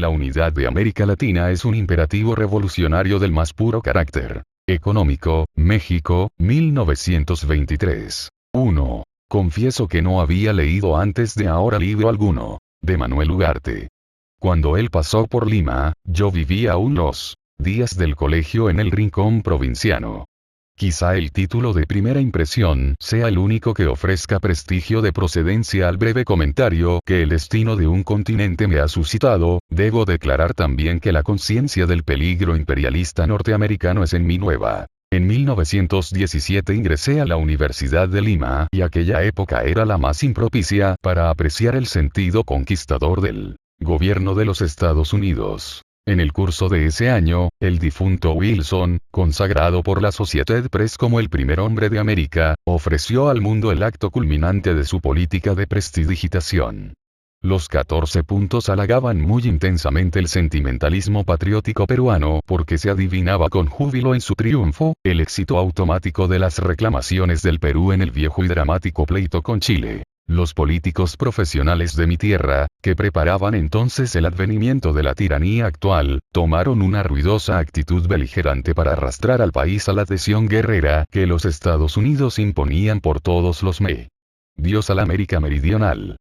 La unidad de América Latina es un imperativo revolucionario del más puro carácter. Económico, México, 1923. 1. Confieso que no había leído antes de ahora libro alguno, de Manuel Ugarte. Cuando él pasó por Lima, yo vivía aún los días del colegio en el rincón provinciano. Quizá el título de primera impresión sea el único que ofrezca prestigio de procedencia al breve comentario que el destino de un continente me ha suscitado. Debo declarar también que la conciencia del peligro imperialista norteamericano es en mí nueva. En 1917 ingresé a la Universidad de Lima y aquella época era la más impropicia para apreciar el sentido conquistador del gobierno de los Estados Unidos. En el curso de ese año, el difunto Wilson, consagrado por la Associated Press como el primer hombre de América, ofreció al mundo el acto culminante de su política de prestidigitación. Los 14 puntos halagaban muy intensamente el sentimentalismo patriótico peruano porque se adivinaba con júbilo en su triunfo, el éxito automático de las reclamaciones del Perú en el viejo y dramático pleito con Chile. Los políticos profesionales de mi tierra, que preparaban entonces el advenimiento de la tiranía actual, tomaron una ruidosa actitud beligerante para arrastrar al país a la adhesión guerrera que los Estados Unidos imponían por todos los medios a la América Meridional.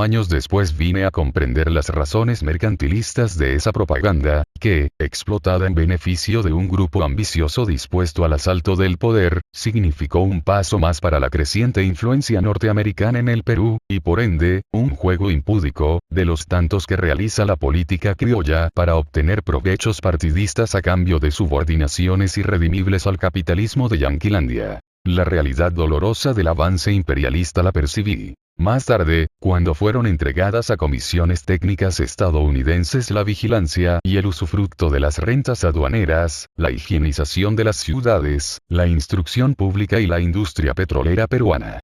Años después vine a comprender las razones mercantilistas de esa propaganda, que, explotada en beneficio de un grupo ambicioso dispuesto al asalto del poder, significó un paso más para la creciente influencia norteamericana en el Perú, y por ende, un juego impúdico, de los tantos que realiza la política criolla para obtener provechos partidistas a cambio de subordinaciones irredimibles al capitalismo de Yanquilandia. La realidad dolorosa del avance imperialista la percibí. Más tarde, cuando fueron entregadas a comisiones técnicas estadounidenses la vigilancia y el usufructo de las rentas aduaneras, la higienización de las ciudades, la instrucción pública y la industria petrolera peruana.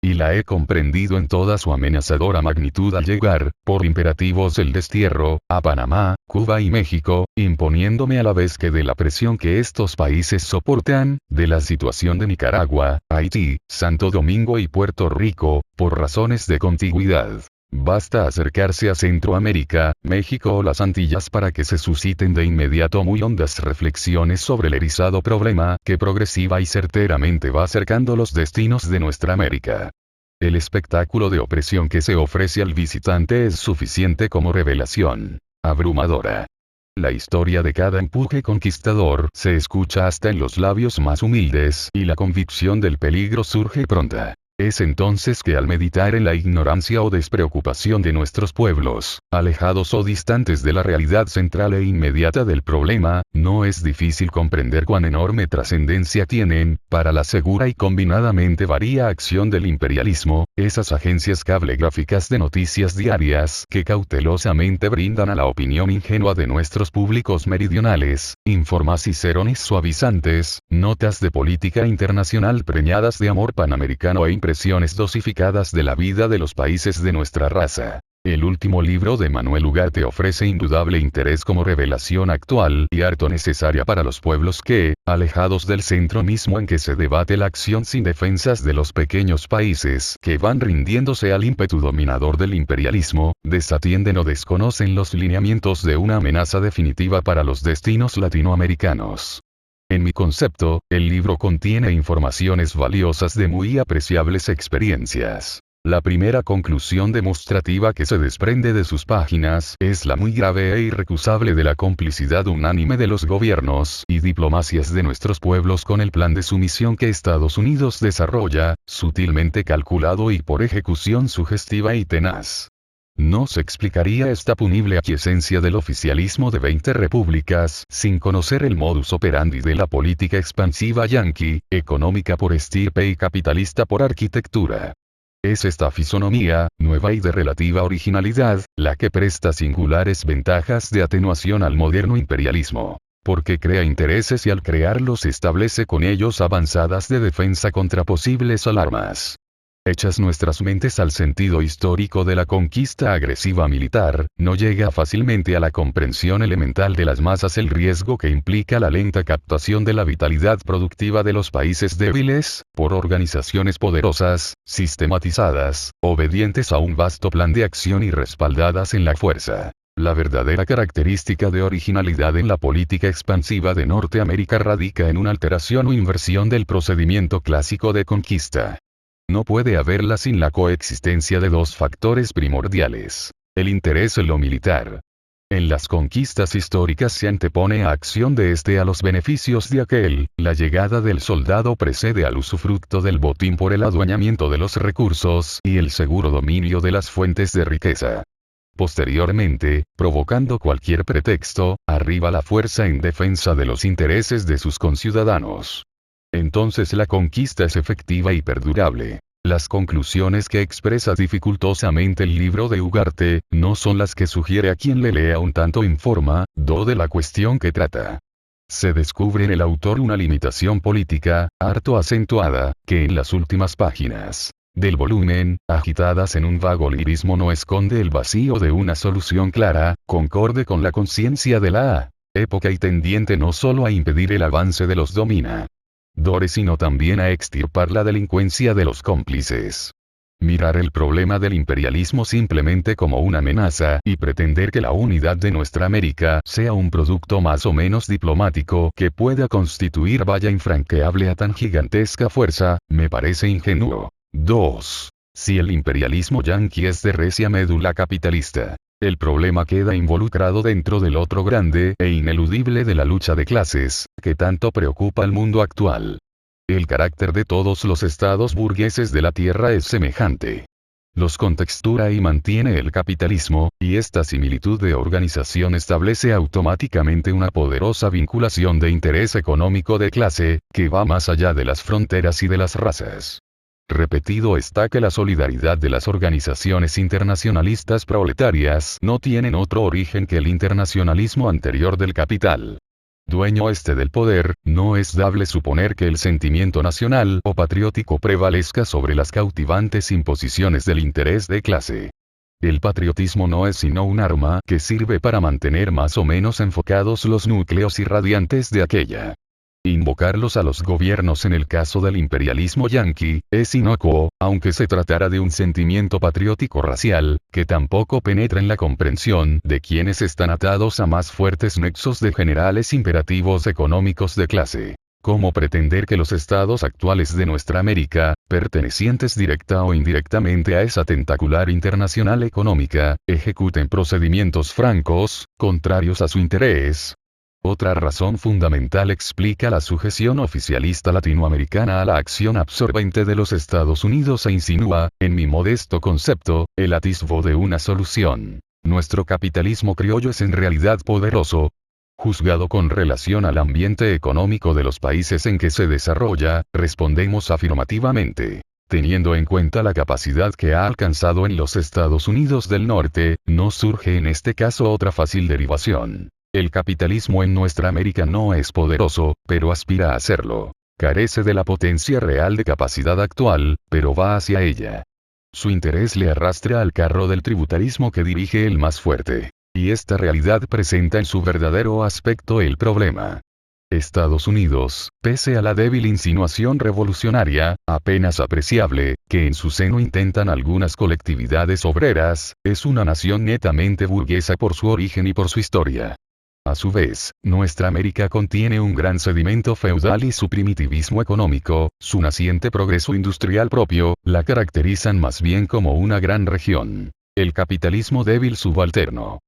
Y la he comprendido en toda su amenazadora magnitud al llegar, por imperativos del destierro, a Panamá, Cuba y México, imponiéndome a la vez que de la presión que estos países soportan, de la situación de Nicaragua, Haití, Santo Domingo y Puerto Rico, por razones de contigüidad. Basta acercarse a Centroamérica, México o las Antillas para que se susciten de inmediato muy hondas reflexiones sobre el erizado problema que progresiva y certeramente va acercando los destinos de nuestra América. El espectáculo de opresión que se ofrece al visitante es suficiente como revelación abrumadora. La historia de cada empuje conquistador se escucha hasta en los labios más humildes y la convicción del peligro surge pronta. Es entonces que al meditar en la ignorancia o despreocupación de nuestros pueblos, alejados o distantes de la realidad central e inmediata del problema, no es difícil comprender cuán enorme trascendencia tienen, para la segura y combinadamente varia acción del imperialismo, esas agencias cablegráficas de noticias diarias que cautelosamente brindan a la opinión ingenua de nuestros públicos meridionales, informes cicerones suavizantes, notas de política internacional preñadas de amor panamericano e impresiones dosificadas de la vida de los países de nuestra raza. El último libro de Manuel Ugarte ofrece indudable interés como revelación actual y harto necesaria para los pueblos que, alejados del centro mismo en que se debate la acción sin defensas de los pequeños países que van rindiéndose al ímpetu dominador del imperialismo, desatienden o desconocen los lineamientos de una amenaza definitiva para los destinos latinoamericanos. En mi concepto, el libro contiene informaciones valiosas de muy apreciables experiencias. La primera conclusión demostrativa que se desprende de sus páginas es la muy grave e irrecusable de la complicidad unánime de los gobiernos y diplomacias de nuestros pueblos con el plan de sumisión que Estados Unidos desarrolla, sutilmente calculado y por ejecución sugestiva y tenaz. No se explicaría esta punible aquiescencia del oficialismo de 20 repúblicas sin conocer el modus operandi de la política expansiva yanqui, económica por estirpe y capitalista por arquitectura. Es esta fisonomía, nueva y de relativa originalidad, la que presta singulares ventajas de atenuación al moderno imperialismo, porque crea intereses y al crearlos establece con ellos avanzadas de defensa contra posibles alarmas. Hechas nuestras mentes al sentido histórico de la conquista agresiva militar, no llega fácilmente a la comprensión elemental de las masas el riesgo que implica la lenta captación de la vitalidad productiva de los países débiles, por organizaciones poderosas, sistematizadas, obedientes a un vasto plan de acción y respaldadas en la fuerza. La verdadera característica de originalidad en la política expansiva de Norteamérica radica en una alteración o inversión del procedimiento clásico de conquista. No puede haberla sin la coexistencia de dos factores primordiales: el interés en lo militar. En las conquistas históricas se antepone a acción de este a los beneficios de aquel, la llegada del soldado precede al usufructo del botín por el adueñamiento de los recursos y el seguro dominio de las fuentes de riqueza. Posteriormente, provocando cualquier pretexto, arriba la fuerza en defensa de los intereses de sus conciudadanos. Entonces la conquista es efectiva y perdurable. Las conclusiones que expresa dificultosamente el libro de Ugarte, no son las que sugiere a quien le lea un tanto informa, de la cuestión que trata. Se descubre en el autor una limitación política, harto acentuada, que en las últimas páginas del volumen, agitadas en un vago lirismo, no esconde el vacío de una solución clara, concorde con la conciencia de la época y tendiente no solo a impedir el avance de los dominadores, sino también a extirpar la delincuencia de los cómplices. Mirar el problema del imperialismo simplemente como una amenaza y pretender que la unidad de nuestra América sea un producto más o menos diplomático que pueda constituir valla infranqueable a tan gigantesca fuerza, me parece ingenuo. 2. Si el imperialismo yanqui es de recia médula capitalista, el problema queda involucrado dentro del otro grande e ineludible de la lucha de clases, que tanto preocupa al mundo actual. El carácter de todos los estados burgueses de la Tierra es semejante. Los contextura y mantiene el capitalismo, y esta similitud de organización establece automáticamente una poderosa vinculación de interés económico de clase, que va más allá de las fronteras y de las razas. Repetido está que la solidaridad de las organizaciones internacionalistas proletarias no tienen otro origen que el internacionalismo anterior del capital. Dueño este del poder, no es dable suponer que el sentimiento nacional o patriótico prevalezca sobre las cautivantes imposiciones del interés de clase. El patriotismo no es sino un arma que sirve para mantener más o menos enfocados los núcleos irradiantes de aquella. Invocarlos a los gobiernos en el caso del imperialismo yanqui, es inocuo, aunque se tratara de un sentimiento patriótico racial, que tampoco penetra en la comprensión de quienes están atados a más fuertes nexos de generales imperativos económicos de clase. ¿Cómo pretender que los estados actuales de nuestra América, pertenecientes directa o indirectamente a esa tentacular internacional económica, ejecuten procedimientos francos, contrarios a su interés? Otra razón fundamental explica la sujeción oficialista latinoamericana a la acción absorbente de los Estados Unidos e insinúa, en mi modesto concepto, el atisbo de una solución. Nuestro capitalismo criollo es en realidad poderoso, juzgado con relación al ambiente económico de los países en que se desarrolla, respondemos afirmativamente. Teniendo en cuenta la capacidad que ha alcanzado en los Estados Unidos del Norte, no surge en este caso otra fácil derivación. El capitalismo en nuestra América no es poderoso, pero aspira a serlo. Carece de la potencia real de capacidad actual, pero va hacia ella. Su interés le arrastra al carro del tributarismo que dirige el más fuerte. Y esta realidad presenta en su verdadero aspecto el problema. Estados Unidos, pese a la débil insinuación revolucionaria, apenas apreciable, que en su seno intentan algunas colectividades obreras, es una nación netamente burguesa por su origen y por su historia. A su vez, nuestra América contiene un gran sedimento feudal y su primitivismo económico, su naciente progreso industrial propio, la caracterizan más bien como una gran región. El capitalismo débil subalterno.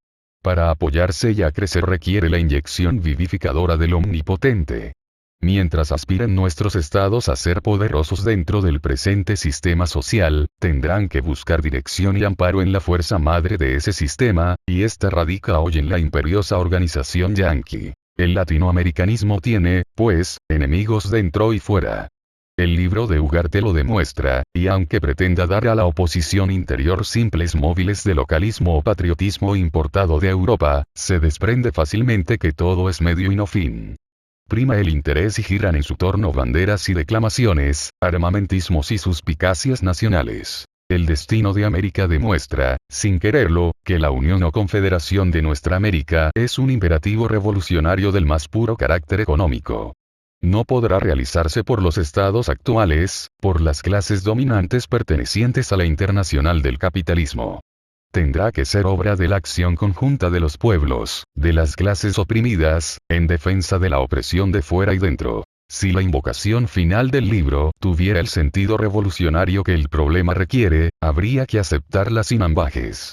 Para apoyarse y a crecer requiere la inyección vivificadora del omnipotente. Mientras aspiran nuestros estados a ser poderosos dentro del presente sistema social, tendrán que buscar dirección y amparo en la fuerza madre de ese sistema, y esta radica hoy en la imperiosa organización yanqui. El latinoamericanismo tiene, pues, enemigos dentro y fuera. El libro de Ugarte lo demuestra, y aunque pretenda dar a la oposición interior simples móviles de localismo o patriotismo importado de Europa, se desprende fácilmente que todo es medio y no fin. Prima el interés y giran en su torno banderas y declamaciones, armamentismos y suspicacias nacionales. El destino de América demuestra, sin quererlo, que la unión o confederación de nuestra América es un imperativo revolucionario del más puro carácter económico. No podrá realizarse por los estados actuales, por las clases dominantes pertenecientes a la internacional del capitalismo. tendrá que ser obra de la acción conjunta de los pueblos, de las clases oprimidas, en defensa de la opresión de fuera y dentro. Si la invocación final del libro tuviera el sentido revolucionario que el problema requiere, habría que aceptarla sin ambajes.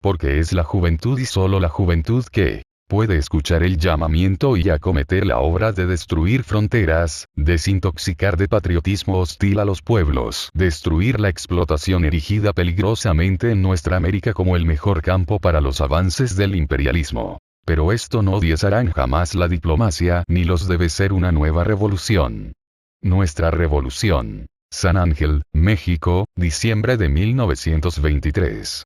Porque es la juventud y solo la juventud que puede escuchar el llamamiento y acometer la obra de destruir fronteras, desintoxicar de patriotismo hostil a los pueblos, destruir la explotación erigida peligrosamente en nuestra América como el mejor campo para los avances del imperialismo. Pero esto no odiarán jamás la diplomacia ni los debe ser una nueva revolución. Nuestra revolución. San Ángel, México, diciembre de 1923.